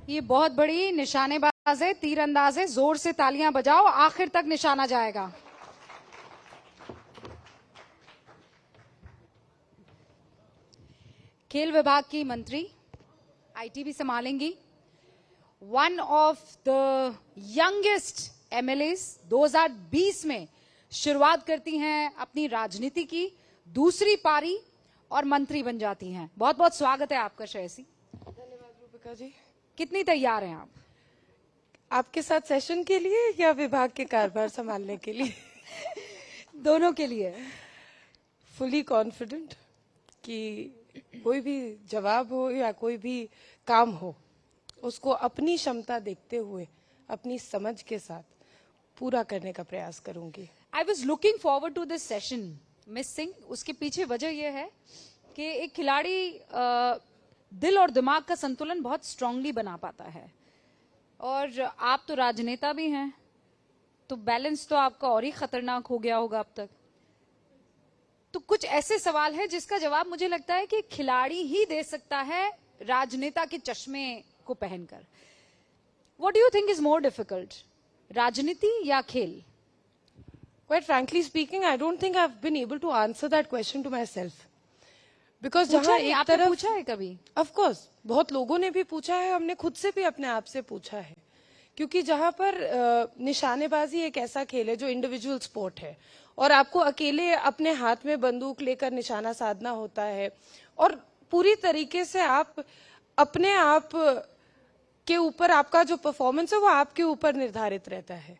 ये बहुत बड़ी निशानेबाज है, तीरंदाज है, जोर से तालियां बजाओ, आखिर तक निशाना जाएगा। खेल विभाग की मंत्री आईटी भी संभालेंगी। One of the youngest MLAs 2020 में शुरुआत करती हैं अपनी राजनीति की, दूसरी पारी और मंत्री बन जाती हैं। बहुत बहुत स्वागत है आपका श्रेयसी। धन्यवाद रूपिका जी। कितनी तैयार हैं आप? आपके साथ सेशन के लिए या विभाग के कारभार संभालने के लिए? दोनों के लिए। फुली कॉन्फिडेंट कि कोई भी जवाब हो या कोई भी काम हो, उसको अपनी क्षमता देखते हुए अपनी समझ के साथ पूरा करने का प्रयास करूंगी। I was looking forward to this session miss Singh. उसके पीछे वजह यह है कि एक खिलाड़ी दिल और दिमाग का संतुलन बहुत स्ट्रांगली बना पाता है, और आप तो राजनेता भी हैं, तो बैलेंस तो आपका और ही खतरनाक हो गया होगा अब तक। तो कुछ ऐसे सवाल है जिसका जवाब मुझे लगता है कि खिलाड़ी ही दे सकता है राजनेता के चश्मे को पहनकर। What do you think is more difficult, राजनीति या खेल? Quite frankly speaking, I don't think I've been able to answer that question to myself. Because जहाँ एक तरफ पूछा है कभी? Of course, बहुत लोगों ने भी पूछा है, हमने खुद से भी अपने आप से पूछा है, क्योंकि जहाँ पर निशानेबाजी एक ऐसा खेल है जो इंडिविजुअल स्पोर्ट है और आपको अकेले अपने हाथ में बंदूक लेकर निशाना साधना होता है, और पूरी तरीके से आप अपने आप के ऊपर, आपका जो परफॉर्मेंस है वो आपके ऊपर निर्धारित रहता है।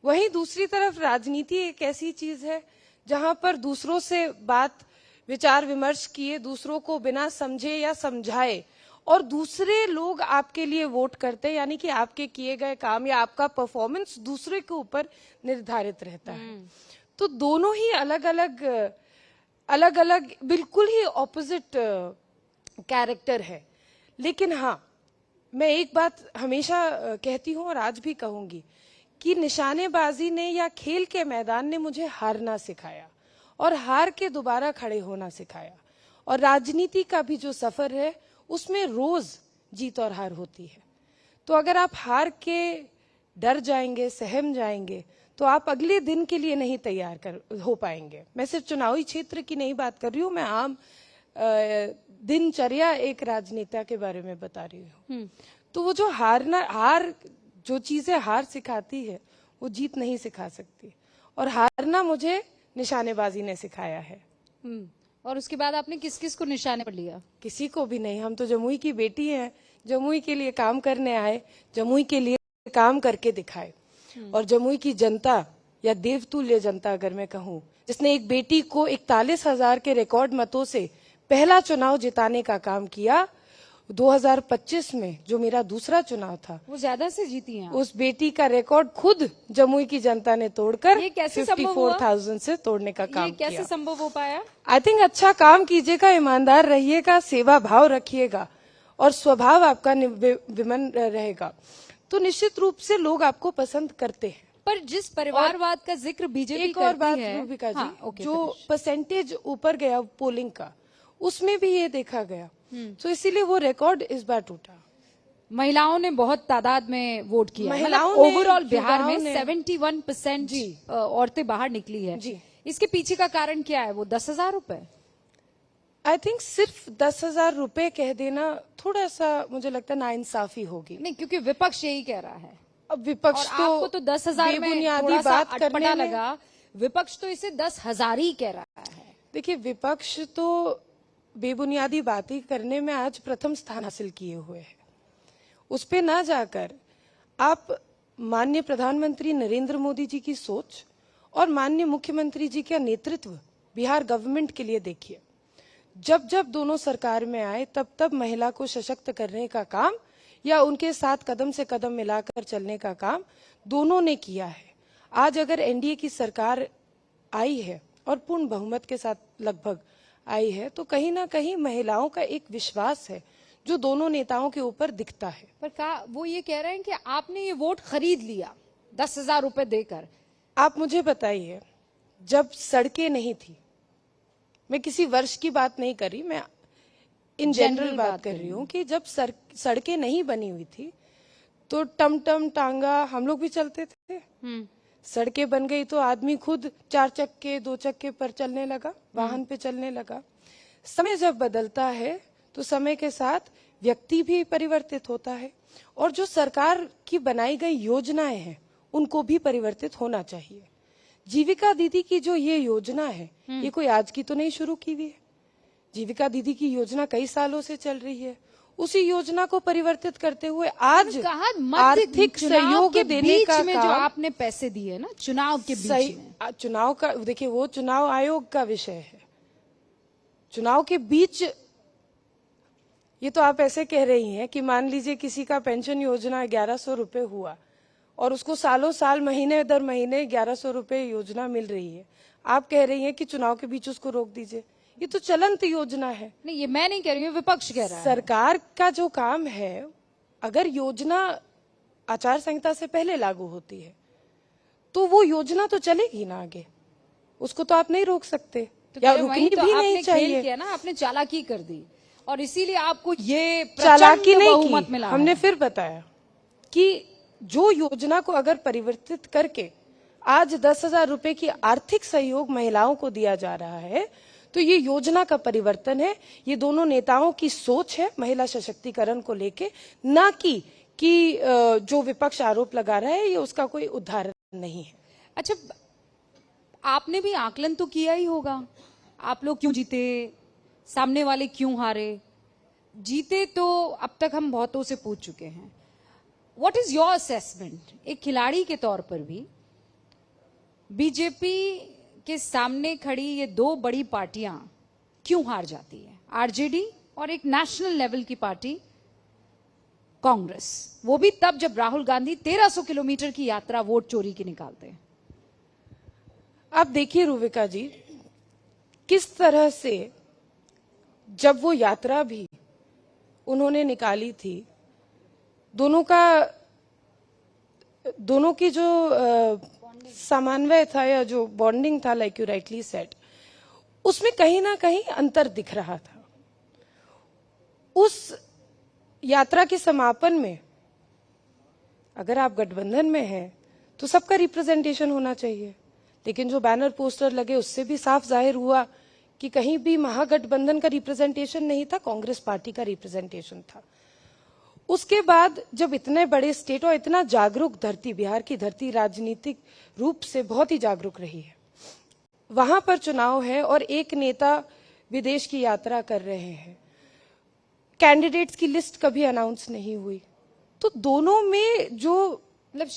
वहीं दूसरी तरफ राजनीति एक ऐसी चीज है जहां पर दूसरों से बात विचार विमर्श किए, दूसरों को बिना समझे या समझाए, और दूसरे लोग आपके लिए वोट करते हैं, यानी कि आपके किए गए काम या आपका परफॉर्मेंस दूसरे के ऊपर निर्धारित रहता है। तो दोनों ही अलग अलग बिल्कुल ही ऑपोजिट कैरेक्टर है। लेकिन हाँ, मैं एक बात हमेशा कहती हूँ और आज भी कहूंगी कि निशानेबाजी ने या खेल के मैदान ने मुझे हारना सिखाया और हार के दोबारा खड़े होना सिखाया। और राजनीति का भी जो सफर है उसमें रोज जीत और हार होती है। तो अगर आप हार के डर जाएंगे, सहम जाएंगे, तो आप अगले दिन के लिए नहीं तैयार हो पाएंगे। मैं सिर्फ चुनावी क्षेत्र की नहीं बात कर रही हूँ, मैं आम दिनचर्या एक राजनेता के बारे में बता रही हूँ। तो वो जो हार जो चीजें हार सिखाती है वो जीत नहीं सिखा सकती, और हारना मुझे निशानेबाजी ने सिखाया है। और उसके बाद आपने किस किस को निशाने पर लिया? किसी को भी नहीं। हम तो जमुई की बेटी हैं, जमुई के लिए काम करने आए, जमुई के लिए काम करके दिखाए। और जमुई की जनता या देवतुल्य जनता अगर मैं कहूँ, जिसने एक बेटी को 41,000 के रिकॉर्ड मतों से पहला चुनाव जिताने का काम किया, 2025 में जो मेरा दूसरा चुनाव था वो ज्यादा से जीती हैं। उस बेटी का रिकॉर्ड खुद जमुई की जनता ने तोड़कर 54,000 से तोड़ने का काम किया। ये कैसे संभव हो पाया? आई थिंक अच्छा काम कीजिएगा, ईमानदार रहिएगा, सेवा भाव रखिएगा और स्वभाव आपका विमन रहेगा, तो निश्चित रूप से लोग आपको पसंद करते हैं। पर जिस परिवारवाद का जिक्र बीजेपी करती है, रूबिका जी, जो परसेंटेज ऊपर गया पोलिंग का, उसमें भी ये देखा गया। तो इसीलिए वो रिकॉर्ड इस बार टूटा। महिलाओं ने बहुत तादाद में वोट किया। महिलाओं मतलब ओवरऑल बिहार में 71% औरतें बाहर निकली है जी। इसके पीछे का कारण क्या है? वो 10,000 रुपए? आई थिंक सिर्फ 10,000 रुपए कह देना थोड़ा सा मुझे लगता है नाइंसाफी होगी। नहीं, क्योंकि विपक्ष यही कह रहा है। अब विपक्ष तो आपको तो 10,000 में थोड़ा सा अटपटा लगा, विपक्ष तो इसे 10,000 ही कह रहा है। देखिए, विपक्ष तो बेबुनियादी बातें करने में आज प्रथम स्थान हासिल किए हुए है। उस पे ना जाकर आप माननीय प्रधानमंत्री नरेंद्र मोदी जी की सोच और माननीय मुख्यमंत्री जी का नेतृत्व बिहार गवर्नमेंट के लिए देखिए। जब जब दोनों सरकार में आए तब तब महिला को सशक्त करने का काम या उनके साथ कदम से कदम मिलाकर चलने का काम दोनों ने किया है। आज अगर एनडीए की सरकार आई है और पूर्ण बहुमत के साथ लगभग आई है, तो कहीं ना कहीं महिलाओं का एक विश्वास है जो दोनों नेताओं के ऊपर दिखता है। पर वो ये कह रहे हैं कि आपने ये वोट खरीद लिया 10,000 रुपए देकर। आप मुझे बताइए, जब सड़कें नहीं थी, मैं किसी वर्ष की बात नहीं कर रही, मैं इन जनरल बात कर रही हूँ कि जब सड़कें नहीं बनी हुई थी, तो टमटम टांगा हम लोग भी चलते थे। सड़कें बन गई तो आदमी खुद 4 चक्के 2 चक्के पर चलने लगा, वाहन पे चलने लगा। समय जब बदलता है तो समय के साथ व्यक्ति भी परिवर्तित होता है, और जो सरकार की बनाई गई योजनाएं हैं उनको भी परिवर्तित होना चाहिए। जीविका दीदी की जो ये योजना है, ये कोई आज की तो नहीं शुरू की हुई है। जीविका दीदी की योजना कई सालों से चल रही है। उसी योजना को परिवर्तित करते हुए आज आर्थिक सहयोग देने का में जो आपने पैसे दिए ना चुनाव के बीच में, चुनाव का देखिए, वो चुनाव आयोग का विषय है। चुनाव के बीच ये तो आप ऐसे कह रही हैं कि मान लीजिए किसी का पेंशन योजना 1100 रुपए हुआ और उसको सालों साल महीने दर महीने 1100 रुपए योजना मिल रही है। आप कह रही हैं कि चुनाव के बीच उसको रोक दीजिए। ये तो चलंत योजना है। नहीं, ये मैं नहीं कह रही हूँ, विपक्ष कह रहा है। सरकार का जो काम है, अगर योजना आचार संहिता से पहले लागू होती है तो वो योजना तो चलेगी ना आगे, उसको तो आप नहीं रोक सकते, तो या रुकनी तो भी आपने नहीं खेल चाहिए। किया ना, आपने चालाकी कर दी और इसीलिए आपको ये चालाकी नहीं बहुमत की, मिला। हमने फिर बताया कि जो योजना को अगर परिवर्तित करके आज 10,000 रुपए की आर्थिक सहयोग महिलाओं को दिया जा रहा है तो ये योजना का परिवर्तन है। ये दोनों नेताओं की सोच है महिला सशक्तिकरण को लेके, ना कि जो विपक्ष आरोप लगा रहा है ये उसका कोई उदाहरण नहीं है। अच्छा, आपने भी आकलन तो किया ही होगा, आप लोग क्यों जीते, सामने वाले क्यों हारे। जीते तो अब तक हम बहुतों से पूछ चुके हैं। व्हाट इज योर असेसमेंट एक खिलाड़ी के तौर पर भी, बीजेपी के सामने खड़ी ये दो बड़ी पार्टियां क्यों हार जाती है, आरजेडी और एक नेशनल लेवल की पार्टी कांग्रेस, वो भी तब जब राहुल गांधी 1300 किलोमीटर की यात्रा वोट चोरी की निकालते हैं। आप देखिए रूविका जी, किस तरह से जब वो यात्रा भी उन्होंने निकाली थी, दोनों की जो समन्वय था या जो बॉन्डिंग था, लाइक यू राइटली सेड, उसमें कहीं ना कहीं अंतर दिख रहा था। उस यात्रा के समापन में अगर आप गठबंधन में हैं तो सबका रिप्रेजेंटेशन होना चाहिए, लेकिन जो बैनर पोस्टर लगे उससे भी साफ जाहिर हुआ कि कहीं भी महागठबंधन का रिप्रेजेंटेशन नहीं था, कांग्रेस पार्टी का रिप्रेजेंटेशन था। उसके बाद जब इतने बड़े स्टेट और इतना जागरूक धरती, बिहार की धरती राजनीतिक रूप से बहुत ही जागरूक रही है, वहां पर चुनाव है और एक नेता विदेश की यात्रा कर रहे हैं, कैंडिडेट्स की लिस्ट कभी अनाउंस नहीं हुई, तो दोनों में जो मतलब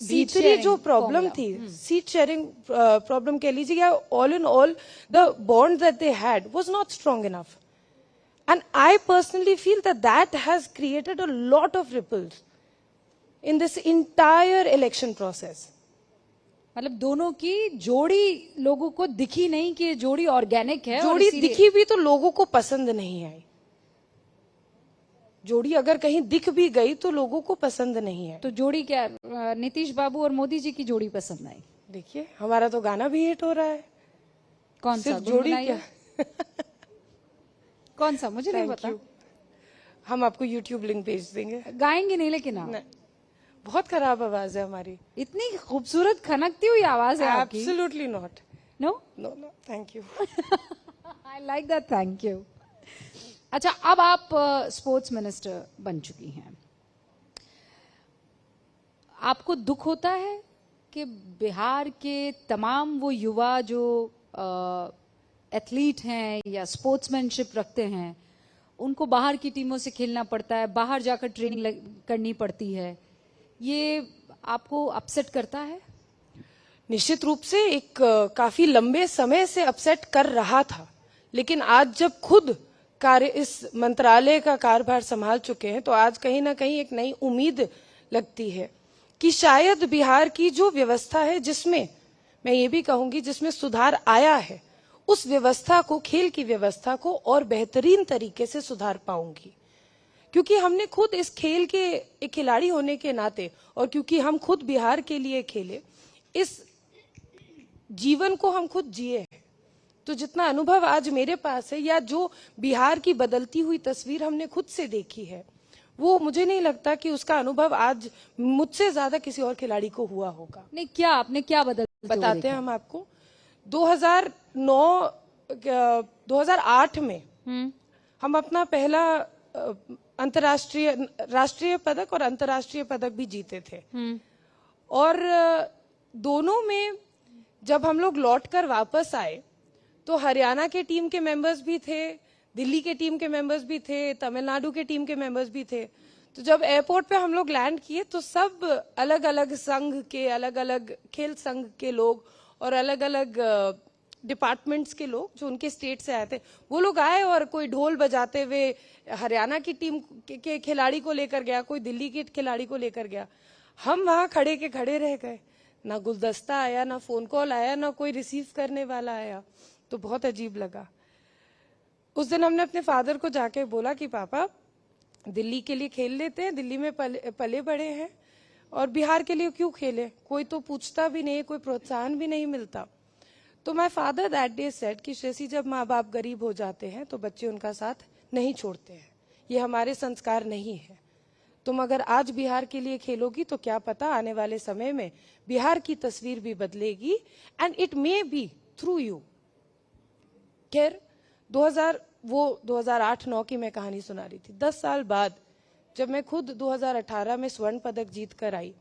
भीतरी जो प्रॉब्लम थी, सीट शेयरिंग प्रॉब्लम कह लीजिए, या all in all the bond that they had was not strong enough, and I personally feel that has created a lot of ripples in this entire election process. मतलब दोनों की जोड़ी लोगों को दिखी नहीं कि ये जोड़ी ऑर्गेनिक है, जोड़ी दिखी भी तो लोगों को पसंद नहीं आई। जोड़ी अगर कहीं दिख भी गई तो लोगों को पसंद नहीं है। तो जोड़ी क्या, नीतीश बाबू और मोदी जी की जोड़ी पसंद आई? देखिए, हमारा तो गाना भी हिट हो रहा है। कौन सा जोड़ी क्या? कौन सा मुझे नहीं पता। हम आपको YouTube लिंक भेज देंगे। गाएंगे नहीं लेकिन आप। बहुत खराब आवाज है हमारी। इतनी खूबसूरत खनकती हुई आवाज है आपकी। Absolutely not. No? No, thank you. I like that, thank you. अच्छा, अब आप स्पोर्ट्स मिनिस्टर बन चुकी हैं, आपको दुख होता है कि बिहार के तमाम वो युवा जो एथलीट हैं या स्पोर्ट्समैनशिप रखते हैं, उनको बाहर की टीमों से खेलना पड़ता है, बाहर जाकर ट्रेनिंग करनी पड़ती है, ये आपको अपसेट करता है? निश्चित रूप से एक काफी लंबे समय से अपसेट कर रहा था, लेकिन आज जब खुद इस मंत्रालय का कार्यभार संभाल चुके हैं तो आज कहीं ना कहीं एक नई उम्मीद लगती है कि शायद बिहार की जो व्यवस्था है, जिसमें मैं ये भी कहूंगी जिसमें सुधार आया है, उस व्यवस्था को, खेल की व्यवस्था को और बेहतरीन तरीके से सुधार पाऊंगी। क्योंकि हमने खुद इस खेल के एक खिलाड़ी होने के नाते, और क्योंकि हम खुद बिहार के लिए खेले, इस जीवन को हम खुद जिए हैं, तो जितना अनुभव आज मेरे पास है या जो बिहार की बदलती हुई तस्वीर हमने खुद से देखी है, वो मुझे नहीं लगता कि उसका अनुभव आज मुझसे ज्यादा किसी और खिलाड़ी को हुआ होगा। नहीं, क्या आपने क्या बदलते हुए बताते देखा? हैं हम आपको। 2009 2008 में हम अपना पहला अंतर्राष्ट्रीय राष्ट्रीय पदक और अंतर्राष्ट्रीय पदक भी जीते थे। और दोनों में जब हम लोग लौट कर वापस आए तो हरियाणा के टीम के मेंबर्स भी थे, दिल्ली के टीम के मेंबर्स भी थे, तमिलनाडु के टीम के मेंबर्स भी थे। तो जब एयरपोर्ट पे हम लोग लैंड किए तो सब अलग अलग संघ के, अलग अलग खेल संघ के लोग और अलग अलग डिपार्टमेंट्स के लोग जो उनके स्टेट से आए थे, वो लोग आए और कोई ढोल बजाते हुए हरियाणा की टीम के खिलाड़ी को लेकर गया, कोई दिल्ली के खिलाड़ी को लेकर गया। हम वहां खड़े के खड़े रह गए, ना गुलदस्ता आया, ना फोन कॉल आया, ना कोई रिसीव करने वाला आया। तो बहुत अजीब लगा। उस दिन हमने अपने फादर को जाके बोला कि पापा, दिल्ली के लिए खेल लेते हैं, दिल्ली में पले बड़े हैं, और बिहार के लिए क्यों खेले? कोई तो पूछता भी नहीं, कोई प्रोत्साहन भी नहीं मिलता। तो my father that day said कि श्रेयसी, जब माँ बाप गरीब हो जाते हैं तो बच्चे उनका साथ नहीं छोड़ते हैं, ये हमारे संस्कार नहीं है। तुम अगर आज बिहार के लिए खेलोगी तो क्या पता आने वाले समय में बिहार की तस्वीर भी बदलेगी, and it may be through you. खैर 2008-9 की मैं कहानी सुना रही थी। 10 साल बाद जब मैं खुद 2018 में स्वर्ण पदक जीत कर आई,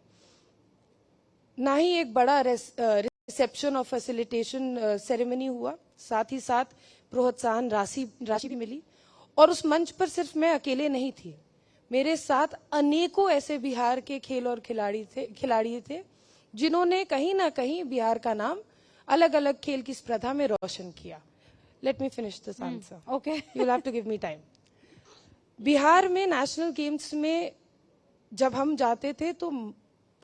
ना ही एक बड़ा रिसेप्शन और फैसिलिटेशन सेरेमनी हुआ, साथ ही साथ प्रोत्साहन राशि भी मिली। और उस मंच पर सिर्फ मैं अकेले नहीं थी, मेरे साथ अनेकों ऐसे बिहार के खेल और खिलाड़ी थे जिन्होंने कहीं ना कहीं बिहार का नाम अलग अलग खेल की स्पर्धा में रोशन किया। Let me finish this answer, okay. You will have to give me time. Bihar में नेशनल गेम्स में जब हम जाते थे तो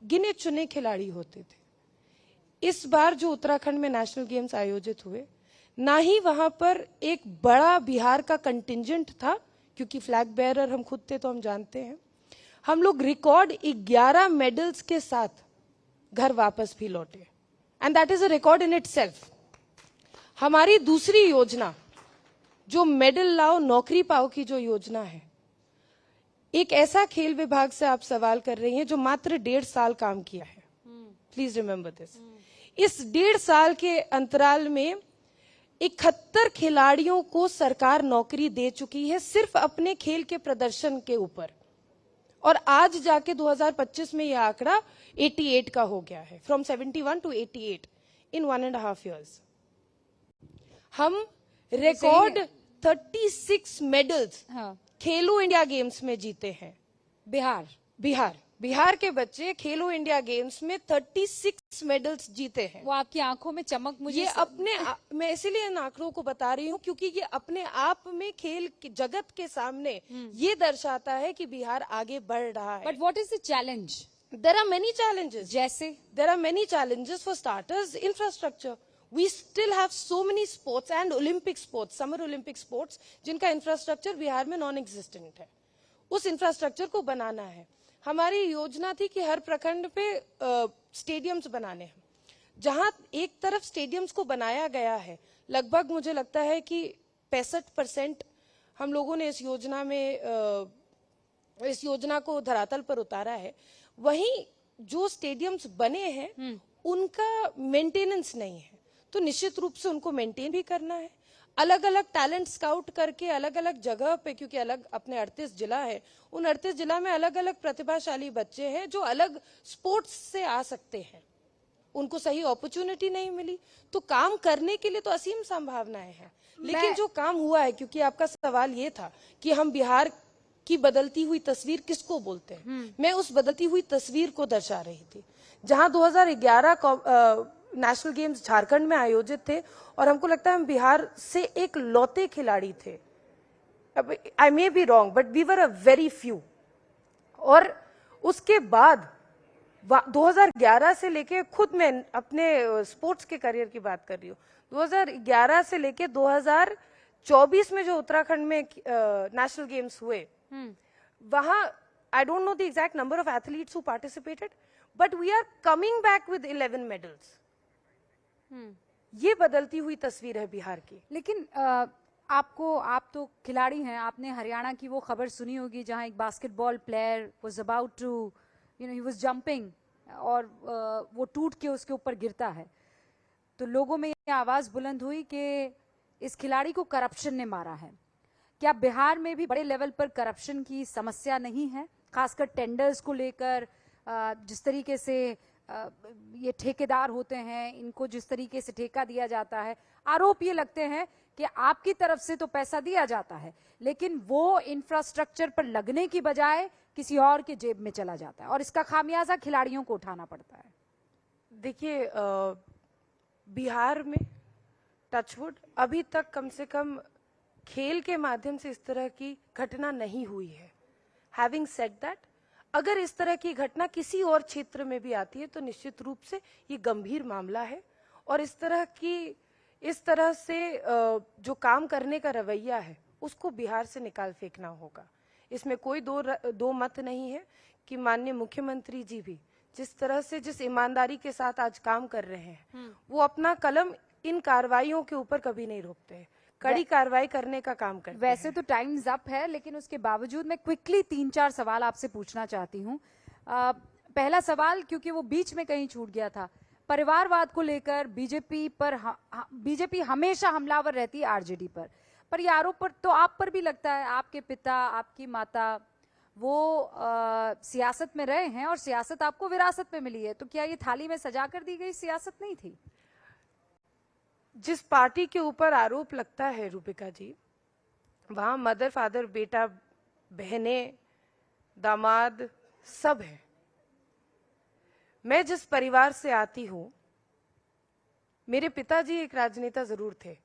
गिने चुने खिलाड़ी होते थे। इस बार जो उत्तराखंड में नेशनल गेम्स आयोजित हुए, ना ही वहां पर एक बड़ा बिहार का कंटिंजेंट था, क्योंकि फ्लैग बेयरर हम खुद थे तो हम जानते हैं। हम लोग रिकॉर्ड 11 मेडल्स के साथ घर वापस भी लौटे, and that is a record in itself. हमारी दूसरी योजना जो मेडल लाओ नौकरी पाओ की जो योजना है, एक ऐसा खेल विभाग से आप सवाल कर रही हैं जो मात्र 1.5 साल काम किया है। Please remember this. इस 1.5 साल के अंतराल में 71 खिलाड़ियों को सरकार नौकरी दे चुकी है, सिर्फ अपने खेल के प्रदर्शन के ऊपर। और आज जाके 2025 में यह आंकड़ा 88 का हो गया है, फ्रॉम 71 टू 88 इन 1.5 years। हम रिकॉर्ड 36 मेडल्स खेलो इंडिया गेम्स में जीते हैं। बिहार के बच्चे खेलो इंडिया गेम्स में 36 मेडल्स जीते हैं। वो आपकी आंखों में चमक मुझे मैं इसीलिए इन आंकड़ों को बता रही हूँ क्योंकि ये अपने आप में खेल जगत के सामने ये दर्शाता है कि बिहार आगे बढ़ रहा है। But what is the challenge? There are many challenges. जैसे there are many challenges. For starters, infrastructure. We still have so many sports and Olympic sports, summer Olympic sports, जिनका इंफ्रास्ट्रक्चर बिहार में नॉन एग्जिस्टेंट है। उस infrastructure को बनाना है। हमारी योजना थी कि हर प्रखंड पे स्टेडियम्स बनाने हैं। जहां एक तरफ स्टेडियम्स को बनाया गया है, लगभग मुझे लगता है कि 65% हम लोगों ने इस योजना को धरातल पर उतारा है। वहीं जो स्टेडियम्स बने हैं उनका मेंटेनेंस नहीं है, तो निश्चित रूप से उनको मेंटेन भी करना है। अलग अलग टैलेंट स्काउट करके अलग अलग जगह पे, क्योंकि अलग अपने 38 जिला है, उन 38 जिला में अलग अलग प्रतिभाशाली बच्चे हैं जो अलग स्पोर्ट्स से आ सकते हैं। उनको सही अपॉर्चुनिटी नहीं मिली, तो काम करने के लिए तो असीम संभावनाएं हैं। लेकिन जो काम हुआ है, क्योंकि आपका सवाल ये था कि हम बिहार की बदलती हुई तस्वीर किसको बोलते हैं, मैं उस बदलती हुई तस्वीर को दर्शा रही थी। जहां 2011 नेशनल गेम्स झारखंड में आयोजित थे और हमको लगता है हम बिहार से एक लौते खिलाड़ी थे। I may be wrong, but we were a very few. और उसके बाद 2011 से लेके, खुद मैं अपने स्पोर्ट्स के करियर की बात कर रही हूँ, 2011 से लेके 2024 में जो उत्तराखंड में नेशनल गेम्स हुए, वहां I don't know the exact number of athletes who participated, but we are coming back with 11 medals. ये बदलती हुई तस्वीर है बिहार की। लेकिन आप तो खिलाड़ी हैं, आपने हरियाणा की वो खबर सुनी होगी जहां एक basketball player was about to he was jumping और वो टूट के उसके ऊपर गिरता है, तो लोगों में ये आवाज बुलंद हुई कि इस खिलाड़ी को करप्शन ने मारा है। क्या बिहार में भी बड़े लेवल पर करप्शन की समस्या नहीं है, खासकर टेंडर्स को लेकर? जिस तरीके से ये ठेकेदार होते हैं, इनको जिस तरीके से ठेका दिया जाता है, आरोप ये लगते हैं कि आपकी तरफ से तो पैसा दिया जाता है लेकिन वो इंफ्रास्ट्रक्चर पर लगने की बजाय किसी और के जेब में चला जाता है और इसका खामियाजा खिलाड़ियों को उठाना पड़ता है। देखिए, बिहार में टचवुड अभी तक कम से कम खेल के माध्यम से इस तरह की घटना नहीं हुई है। हैविंग सेड दैट, अगर इस तरह की घटना किसी और क्षेत्र में भी आती है तो निश्चित रूप से ये गंभीर मामला है और इस तरह से जो काम करने का रवैया है उसको बिहार से निकाल फेंकना होगा। इसमें कोई दो मत नहीं है कि माननीय मुख्यमंत्री जी भी जिस तरह से जिस ईमानदारी के साथ आज काम कर रहे हैं वो अपना कलम इन कार्रवाइयों के ऊपर कभी नहीं रोकते हैं, कड़ी कार्रवाई करने का काम करते हैं। वैसे तो टाइम्स अप है लेकिन उसके बावजूद मैं क्विकली 3-4 सवाल आपसे पूछना चाहती हूँ। पहला सवाल, क्योंकि वो बीच में कहीं छूट गया था, परिवारवाद को लेकर बीजेपी हमेशा हमलावर रहती है आरजेडी पर ये आरोप पर तो आप पर भी लगता है, आपके पिता आपकी माता वो सियासत में रहे हैं और सियासत आपको विरासत में मिली है, तो क्या ये थाली में सजा कर दी गई सियासत नहीं थी? जिस पार्टी के ऊपर आरोप लगता है रूपिका जी, वहां मदर फादर बेटा बहनें दामाद सब है। मैं जिस परिवार से आती हूं, मेरे पिताजी एक राजनेता जरूर थे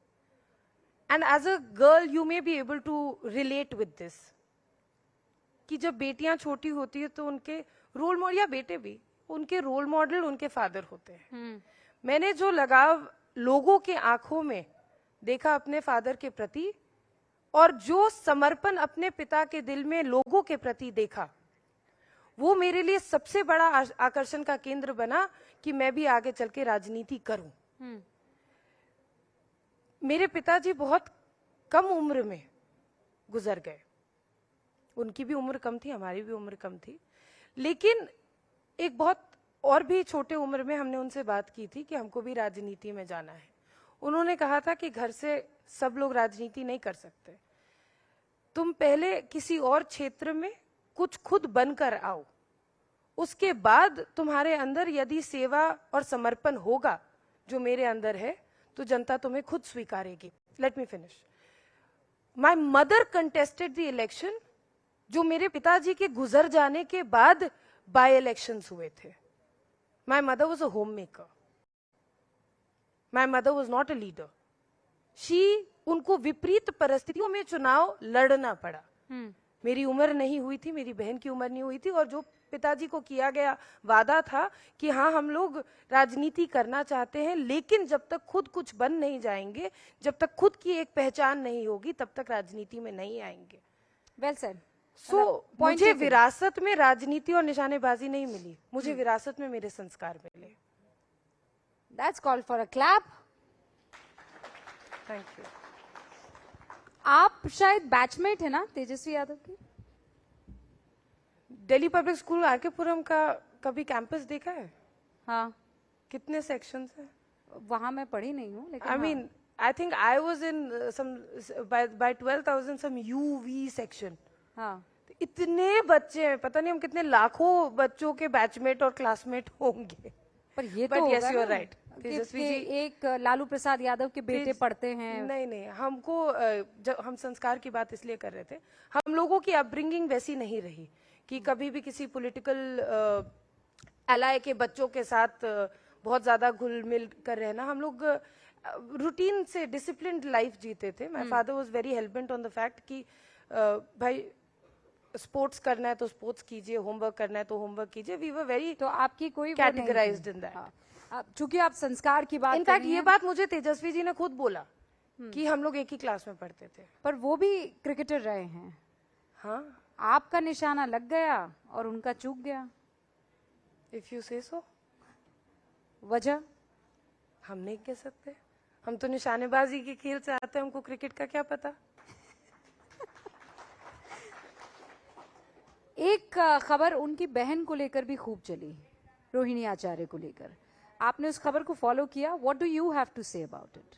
and as a girl you may be able to relate with this कि जब बेटियां छोटी होती है तो उनके रोल मॉडल, या बेटे भी, उनके रोल मॉडल उनके फादर होते हैं। मैंने जो लगाव लोगों के आंखों में देखा अपने फादर के प्रति और जो समर्पण अपने पिता के दिल में लोगों के प्रति देखा, वो मेरे लिए सबसे बड़ा आकर्षण का केंद्र बना कि मैं भी आगे चल के राजनीति करूं। मेरे पिताजी बहुत कम उम्र में गुजर गए, उनकी भी उम्र कम थी, हमारी भी उम्र कम थी, लेकिन एक बहुत और भी छोटे उम्र में हमने उनसे बात की थी कि हमको भी राजनीति में जाना है। उन्होंने कहा था कि घर से सब लोग राजनीति नहीं कर सकते, तुम पहले किसी और क्षेत्र में कुछ खुद बनकर आओ, उसके बाद तुम्हारे अंदर यदि सेवा और समर्पण होगा जो मेरे अंदर है तो जनता तुम्हें खुद स्वीकारेगी। Let me finish. My mother contested the election जो मेरे पिताजी के गुजर जाने के बाद बाय इलेक्शंस हुए थे। My mother was a home maker, my mother was not a leader. उनको विपरीत परिस्थितियों में चुनाव लड़ना पड़ा। मेरी उम्र नहीं हुई थी, मेरी बहन की उम्र नहीं हुई थी, और जो पिताजी को किया गया वादा था कि हाँ हम लोग राजनीति करना चाहते हैं लेकिन जब तक खुद कुछ बन नहीं जाएंगे, जब तक खुद की एक पहचान नहीं होगी, तब तक राजनीति में नहीं आएंगे। Well said. मुझे विरासत में राजनीति और निशानेबाजी नहीं मिली, मुझे विरासत में मेरे संस्कार मिले। That's called for a clap. Thank you. आप शायद बैचमेट है ना तेजस्वी यादव की? दिल्ली पब्लिक स्कूल आरकेपुरम का कभी कैंपस देखा है? हाँ। कितने सेक्शंस हैं? वहां मैं पढ़ी नहीं हूँ लेकिन I mean, I think I was in by 12,000 some UV section. हाँ। इतने बच्चे हैं, पता नहीं हम कितने लाखों बच्चों के बैचमेट और क्लासमेट होंगे। पर ये But तो yes, होगा you are ना right. कि तेजस्वी जी, एक लालू प्रसाद यादव के बेटे पढ़ते हैं। नहीं, हमको जब हम संस्कार की बात इसलिए कर रहे थे, हम लोगों की अपब्रिंगिंग वैसी नहीं रही कि कभी भी किसी पॉलिटिकल एलाय के बच्चों के साथ बहुत ज्यादा घुल मिल कर रहना। हम लोग रूटीन से डिसिप्लिन्ड लाइफ जीते थे। My father was very hellbent on the fact कि भाई स्पोर्ट्स करना है तो स्पोर्ट्स कीजिए, होमवर्क करना है तो होमवर्क कीजिए। वी वर वेरी तो आपकी कोई कैटेगराइज्ड इन दैट। चूंकि आप संस्कार की बात इनफैक्ट ये बात मुझे तेजस्वी जी ने खुद बोला कि हम लोग एक ही क्लास में पढ़ते थे। पर वो भी क्रिकेटर रहे हैं। हाँ, आपका निशाना लग गया और उनका चूक गया। इफ यू से सो। वजह हम नहीं कह सकते, हम तो निशानेबाजी के खेल से आते हैं, हमको क्रिकेट का क्या पता। एक खबर उनकी बहन को लेकर भी खूब चली, रोहिणी आचार्य को लेकर। आपने उस खबर को फॉलो किया? What do you have to say about it?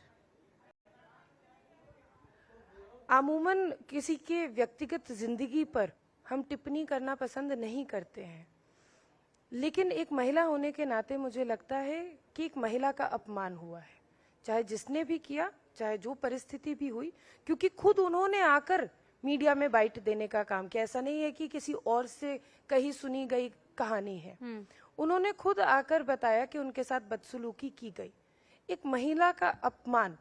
अमूमन किसी के व्यक्तिगत जिंदगी पर हम टिप्पणी करना पसंद नहीं करते हैं, लेकिन एक महिला होने के नाते मुझे लगता है कि एक महिला का अपमान हुआ है, चाहे जिसने भी किया, चाहे जो परिस्थिति भी हुई, क्योंकि खुद उन्होंने आकर मीडिया में बाइट देने का काम किया। ऐसा नहीं है कि किसी और से कहीं सुनी गई कहानी है। उन्होंने खुद आकर बताया कि उनके साथ बदसलूकी की गई। एक महिला का अपमान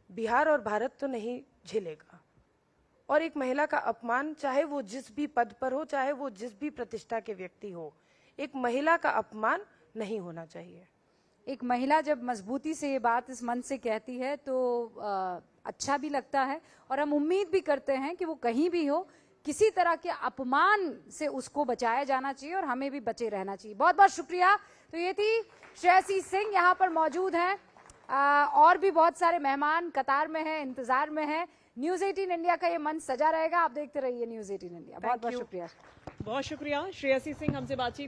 बिहार और भारत तो नहीं झेलेगा, और एक महिला का अपमान, चाहे वो जिस भी पद पर हो, चाहे वो जिस भी प्रतिष्ठा के व्यक्ति हो, एक महिला का अपमान नहीं होना चाहिए। एक महिला जब मजबूती से ये बात इस मन से कहती है तो अच्छा भी लगता है, और हम उम्मीद भी करते हैं कि वो कहीं भी हो, किसी तरह के अपमान से उसको बचाया जाना चाहिए और हमें भी बचे रहना चाहिए। बहुत बहुत शुक्रिया। तो ये थी श्रेयसी सिंह, यहाँ पर मौजूद हैं। और भी बहुत सारे मेहमान कतार में हैं, इंतजार में हैं। न्यूज 18 इंडिया का ये मंच सजा रहेगा, आप देखते रहिए न्यूज 18 इंडिया। बहुत बहुत शुक्रिया। बहुत शुक्रिया श्रेयसी सिंह हमसे बातचीत